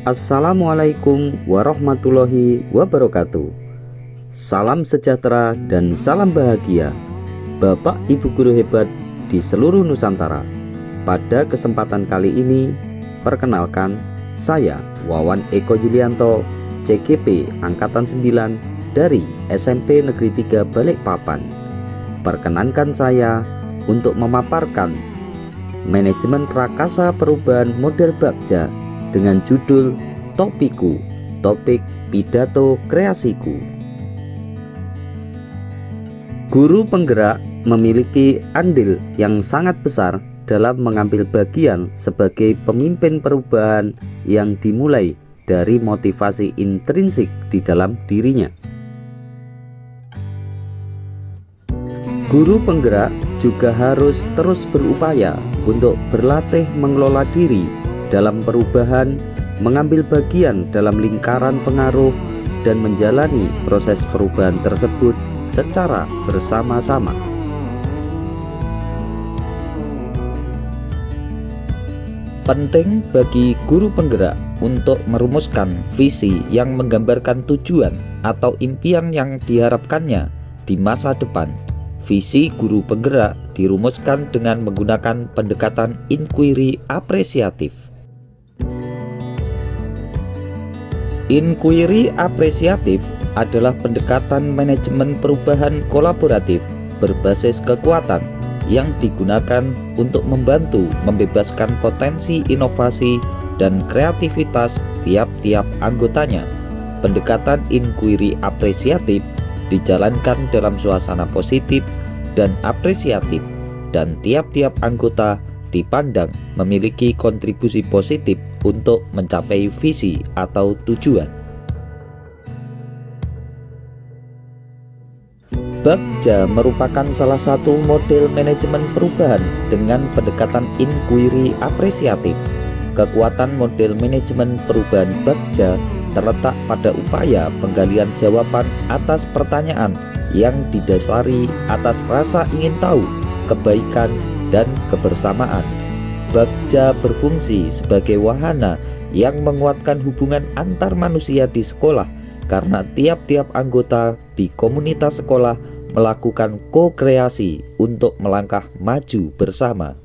Assalamualaikum warahmatullahi wabarakatuh. Salam sejahtera dan salam bahagia Bapak Ibu guru hebat di seluruh Nusantara. Pada kesempatan kali ini, perkenalkan saya Wawan Eko Yulianto, CGP Angkatan 9 dari SMP Negeri 3 Balikpapan. Perkenankan saya untuk memaparkan manajemen prakasa perubahan model Bagja dengan judul Topikku, Topik Pidato Kreasiku. Guru penggerak memiliki andil yang sangat besar dalam mengambil bagian sebagai pemimpin perubahan yang dimulai dari motivasi intrinsik di dalam dirinya. Guru penggerak juga harus terus berupaya untuk berlatih mengelola diri dalam perubahan, mengambil bagian dalam lingkaran pengaruh, dan menjalani proses perubahan tersebut secara bersama-sama. Penting bagi guru penggerak untuk merumuskan visi yang menggambarkan tujuan atau impian yang diharapkannya di masa depan. Visi guru penggerak dirumuskan dengan menggunakan pendekatan inquiry apresiatif. Inquiry apresiatif adalah pendekatan manajemen perubahan kolaboratif berbasis kekuatan yang digunakan untuk membantu membebaskan potensi inovasi dan kreativitas tiap-tiap anggotanya. Pendekatan inquiry apresiatif dijalankan dalam suasana positif dan apresiatif, dan tiap-tiap anggota dipandang memiliki kontribusi positif untuk mencapai visi atau tujuan. Bagja merupakan salah satu model manajemen perubahan dengan pendekatan inquiry apresiatif. Kekuatan model manajemen perubahan Bagja terletak pada upaya penggalian jawaban atas pertanyaan yang didasari atas rasa ingin tahu, kebaikan, dan kebersamaan. Bagja berfungsi sebagai wahana yang menguatkan hubungan antar manusia di sekolah karena tiap-tiap anggota di komunitas sekolah melakukan ko-kreasi untuk melangkah maju bersama.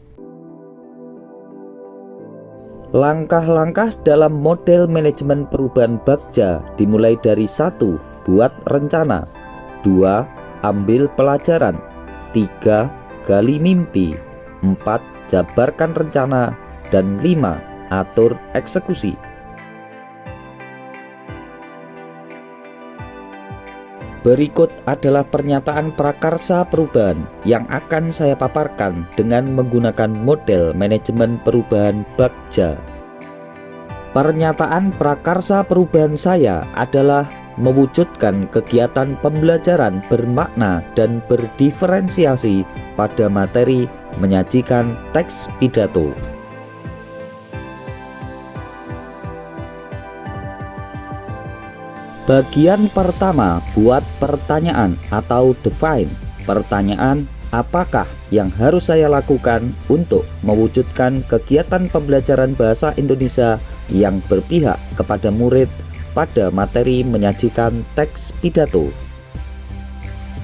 Langkah-langkah dalam model manajemen perubahan Bagja dimulai dari 1. Buat rencana, 2. Ambil pelajaran, 3. Gali mimpi, 4. Jabarkan rencana, dan 5. Atur eksekusi. Berikut adalah pernyataan prakarsa perubahan yang akan saya paparkan dengan menggunakan model manajemen perubahan Bagja. Pernyataan prakarsa perubahan saya adalah mewujudkan kegiatan pembelajaran bermakna dan berdiferensiasi pada materi menyajikan teks pidato. Bagian pertama, buat pertanyaan atau define. Pertanyaan, apakah yang harus saya lakukan untuk mewujudkan kegiatan pembelajaran bahasa Indonesia yang berpihak kepada murid pada materi menyajikan teks pidato?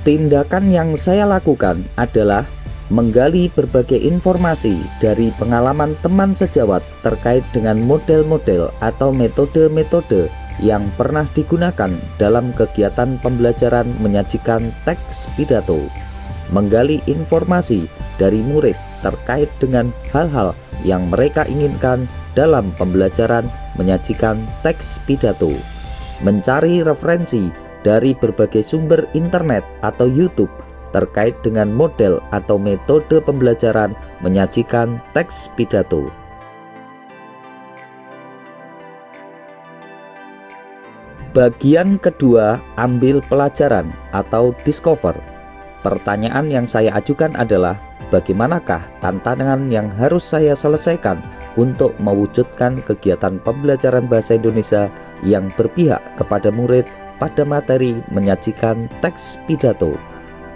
Tindakan yang saya lakukan adalah menggali berbagai informasi dari pengalaman teman sejawat terkait dengan model-model atau metode-metode yang pernah digunakan dalam kegiatan pembelajaran menyajikan teks pidato, menggali informasi dari murid terkait dengan hal-hal yang mereka inginkan dalam pembelajaran menyajikan teks pidato, mencari referensi dari berbagai sumber internet atau YouTube terkait dengan model atau metode pembelajaran menyajikan teks pidato. Bagian kedua, ambil pelajaran atau discover. Pertanyaan yang saya ajukan adalah, bagaimanakah tantangan yang harus saya selesaikan untuk mewujudkan kegiatan pembelajaran bahasa Indonesia yang berpihak kepada murid pada materi menyajikan teks pidato?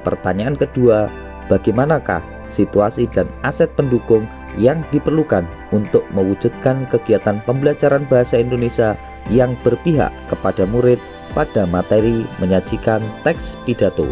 Pertanyaan kedua, bagaimanakah situasi, dan aset pendukung yang diperlukan untuk mewujudkan kegiatan pembelajaran bahasa Indonesia yang berpihak kepada murid pada materi menyajikan teks pidato.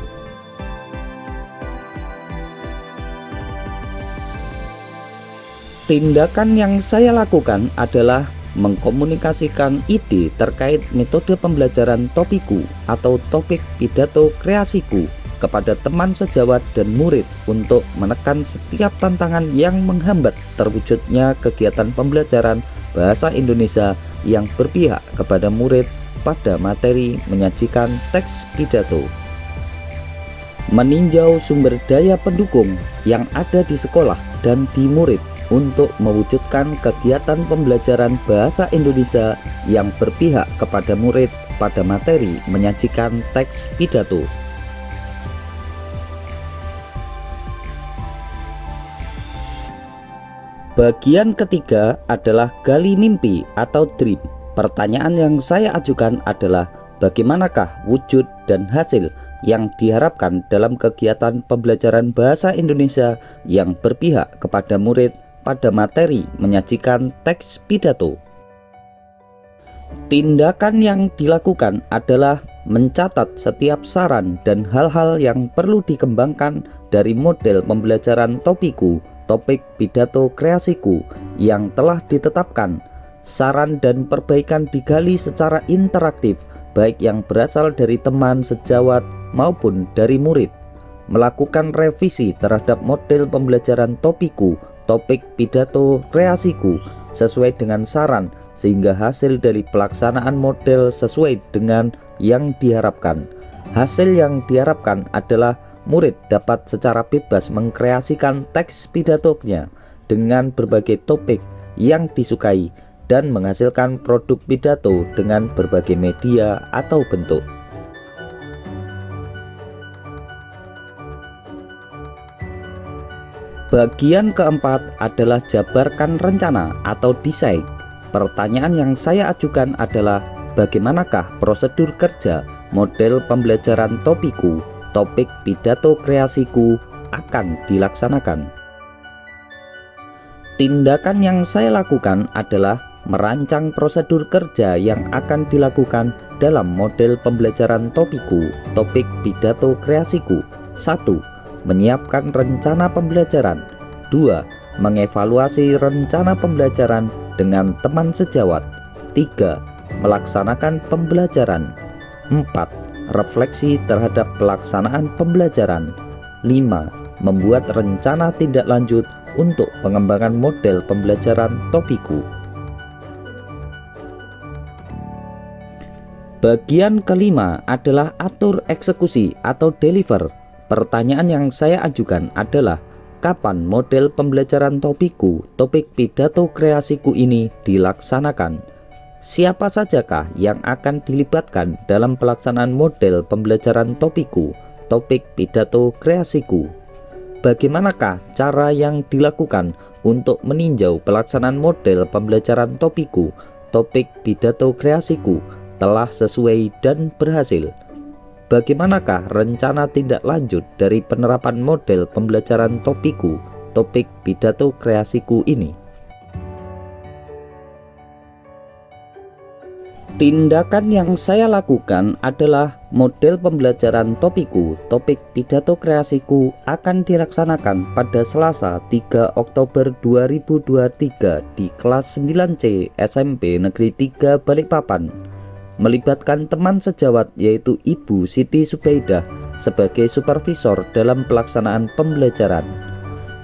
Tindakan yang saya lakukan adalah mengkomunikasikan ide terkait metode pembelajaran topiku atau topik pidato kreasiku kepada teman sejawat dan murid untuk menekan setiap tantangan yang menghambat terwujudnya kegiatan pembelajaran bahasa Indonesia yang berpihak kepada murid pada materi menyajikan teks pidato. Meninjau sumber daya pendukung yang ada di sekolah dan di murid untuk mewujudkan kegiatan pembelajaran bahasa Indonesia yang berpihak kepada murid pada materi menyajikan teks pidato. Bagian ketiga adalah gali mimpi atau dream. Pertanyaan yang saya ajukan adalah bagaimanakah wujud dan hasil yang diharapkan dalam kegiatan pembelajaran bahasa Indonesia yang berpihak kepada murid pada materi menyajikan teks pidato. Tindakan yang dilakukan adalah mencatat setiap saran dan hal-hal yang perlu dikembangkan dari model pembelajaran topiku, topik pidato kreasiku yang telah ditetapkan. Saran dan perbaikan digali secara interaktif, baik yang berasal dari teman sejawat maupun dari murid. Melakukan revisi terhadap model pembelajaran topiku, topik pidato kreasiku sesuai dengan saran sehingga hasil dari pelaksanaan model sesuai dengan yang diharapkan. Hasil yang diharapkan adalah murid dapat secara bebas mengkreasikan teks pidatonya dengan berbagai topik yang disukai dan menghasilkan produk pidato dengan berbagai media atau bentuk. Bagian keempat adalah jabarkan rencana atau desain. Pertanyaan yang saya ajukan adalah bagaimanakah prosedur kerja model pembelajaran topiku, topik pidato kreasiku akan dilaksanakan. Tindakan yang saya lakukan adalah merancang prosedur kerja yang akan dilakukan dalam model pembelajaran topiku, topik pidato kreasiku. 1. Menyiapkan rencana pembelajaran. 2. Mengevaluasi rencana pembelajaran dengan teman sejawat. 3. Melaksanakan pembelajaran. 4. Refleksi terhadap pelaksanaan pembelajaran. 5. Membuat rencana tindak lanjut untuk pengembangan model pembelajaran topiku. Bagian kelima adalah atur eksekusi atau deliver. Pertanyaan yang saya ajukan adalah kapan model pembelajaran topiku, topik pidato kreasiku ini dilaksanakan? Siapa sajakah yang akan dilibatkan dalam pelaksanaan model pembelajaran topiku, topik pidato kreasiku? Bagaimanakah cara yang dilakukan untuk meninjau pelaksanaan model pembelajaran topiku, topik pidato kreasiku telah sesuai dan berhasil? Bagaimanakah rencana tindak lanjut dari penerapan model pembelajaran topiku, topik pidato kreasiku ini? Tindakan yang saya lakukan adalah model pembelajaran topiku, topik pidato kreasiku akan dilaksanakan pada Selasa 3 Oktober 2023 di kelas 9C SMP Negeri 3 Balikpapan. Melibatkan teman sejawat yaitu Ibu Siti Subaidah sebagai supervisor dalam pelaksanaan pembelajaran.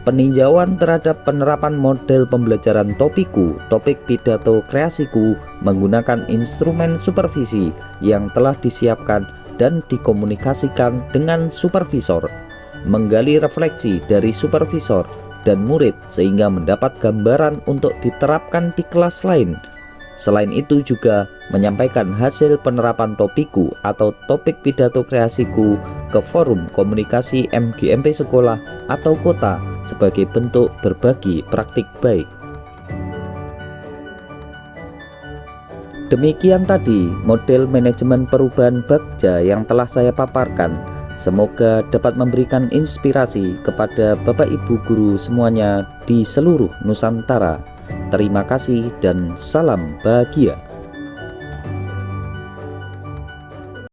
Peninjauan terhadap penerapan model pembelajaran topiku, topik pidato kreasiku menggunakan instrumen supervisi yang telah disiapkan dan dikomunikasikan dengan supervisor. Menggali refleksi dari supervisor dan murid sehingga mendapat gambaran untuk diterapkan di kelas lain. Selain itu juga menyampaikan hasil penerapan topiku atau topik pidato kreasiku ke forum komunikasi MGMP sekolah atau kota sebagai bentuk berbagi praktik baik. Demikian tadi model manajemen perubahan Bagja yang telah saya paparkan. Semoga dapat memberikan inspirasi kepada Bapak Ibu guru semuanya di seluruh Nusantara. Terima kasih dan salam bahagia.